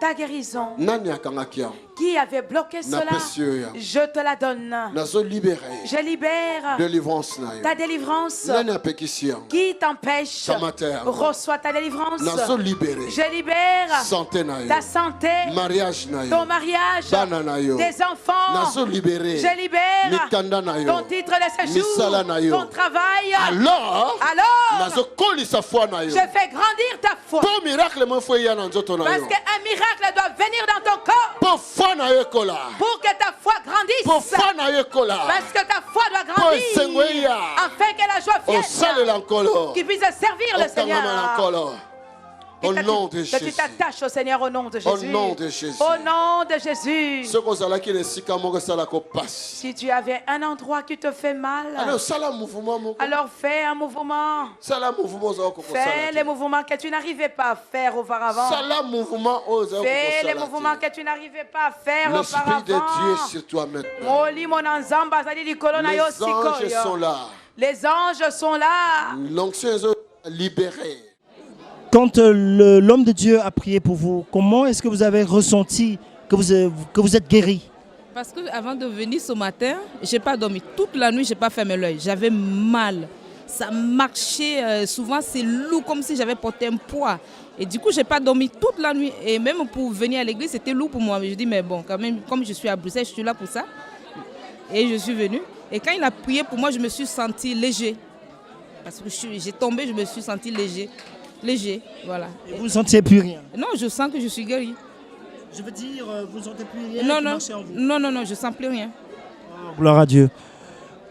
ta guérison. Nani akangaki yango? Qui avait bloqué cela? Napesi yo yango. Je te la donne. Nazo libéré. Je libère Délivrance na yo. ta délivrance. Nani apekisi yango? Qui t'empêche? Ta mater. Reçois ta délivrance. Nazo libéré. Je libère Santé na yo. ta santé, Mariage na yo. ton mariage, Bana na yo. tes enfants. Nazo libéré. Je libère Mikanda na yo. ton titre de séjour, Misala na yo. ton travail. Alors, Alors, nazo kolisa foi na yo. je fais grandir ta foi. Po miracle mo foi ya na nzoto na Parce yo. qu'un miracle doit venir dans ton corps Po foi na yo kola. pour que ta foi Po grandisse. foi na yo kola. Parce que ta foi doit Po grandir esengoya. afin que la joie Osalela vienne, nkolo. qu'il puisse servir le Otangama na Seigneur. nkolo. Au nom de Que tu Jésus. t'attaches au Seigneur au nom de Au Jésus. nom de Jésus. Au nom de Jésus. Ce que ozalaki na esika moko esalaka pasi. Si tu avais un endroit qui te fait mal, Alors sala mouvement moko. alors fais un mouvement. Sala mouvement ozala Fais les kokosala. mouvements que tu n'arrivais pas à faire auparavant. Sala mouvement ozala Fais les kokosala. mouvements que tu n'arrivais pas à faire L'esprit de Dieu est auparavant. sur toi maintenant. Moli mon nzamba azali likolo na yo Les anges sikoyo. sont là. Les anges sont là. L'onction est libérée. Quand l'homme de Dieu a prié pour vous, comment est-ce que vous avez ressenti que vous êtes guéri? Parce que avant de venir ce matin, je n'ai pas dormi. Toute la nuit, je n'ai pas fermé l'œil. J'avais mal. Ça marchait. Souvent, c'est lourd, comme si j'avais porté un poids. Et du coup, je n'ai pas dormi toute la nuit. Et même pour venir à l'église, c'était lourd pour moi. Mais je dis, mais bon, quand même, comme je suis à Bruxelles, je suis là pour ça. Et je suis venue. Et quand il a prié pour moi, je me suis sentie léger. Parce que j'ai tombé, je me suis sentie léger. Léger, voilà. Et vous ne sentiez plus rien? Non, je sens que je suis guérie. Je veux dire, vous ne sentez plus rien Non, qui non, marchait en vous? non, je ne sens plus rien. Oh, gloire à Dieu.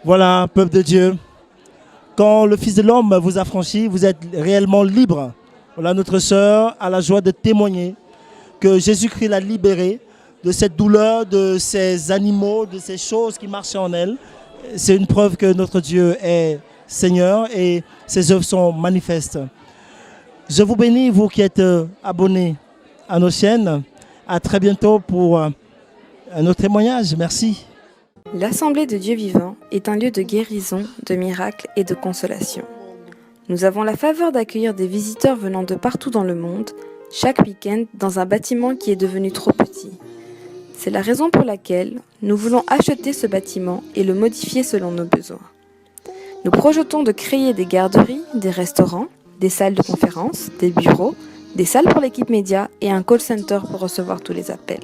Voilà, peuple de Dieu. Quand le Fils de l'homme vous a franchi, vous êtes réellement libre. Voilà, notre sœur a la joie de témoigner que Jésus-Christ l'a libérée de cette douleur, de ces animaux, de ces choses qui marchaient en elle. C'est une preuve que notre Dieu est Seigneur et ses œuvres sont manifestes. Je vous bénis, vous qui êtes abonnés à nos chaînes. À très bientôt pour un autre témoignage. Merci. L'Assemblée de Dieu vivant est un lieu de guérison, de miracles et de consolation. Nous avons la faveur d'accueillir des visiteurs venant de partout dans le monde, chaque week-end dans un bâtiment qui est devenu trop petit. C'est la raison pour laquelle nous voulons acheter ce bâtiment et le modifier selon nos besoins. Nous projetons de créer des garderies, des restaurants, des salles de conférence, des bureaux, des salles pour l'équipe média et un call center pour recevoir tous les appels.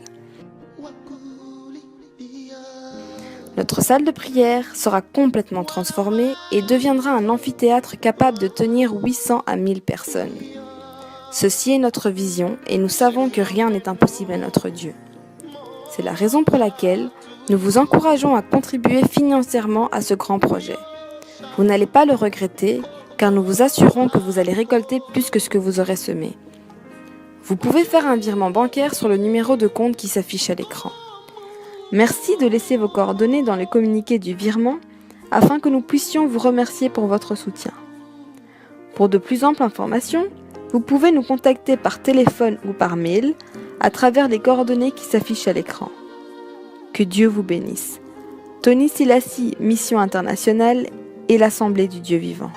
Notre salle de prière sera complètement transformée et deviendra un amphithéâtre capable de tenir 800 à 1000 personnes. Ceci est notre vision et nous savons que rien n'est impossible à notre Dieu. C'est la raison pour laquelle nous vous encourageons à contribuer financièrement à ce grand projet. Vous n'allez pas le regretter car nous vous assurons que vous allez récolter plus que ce que vous aurez semé. Vous pouvez faire un virement bancaire sur le numéro de compte qui s'affiche à l'écran. Merci de laisser vos coordonnées dans le communiqué du virement afin que nous puissions vous remercier pour votre soutien. Pour de plus amples informations, vous pouvez nous contacter par téléphone ou par mail à travers les coordonnées qui s'affichent à l'écran. Que Dieu vous bénisse. Tony Silassi, Mission Internationale et l'Assemblée du Dieu Vivant.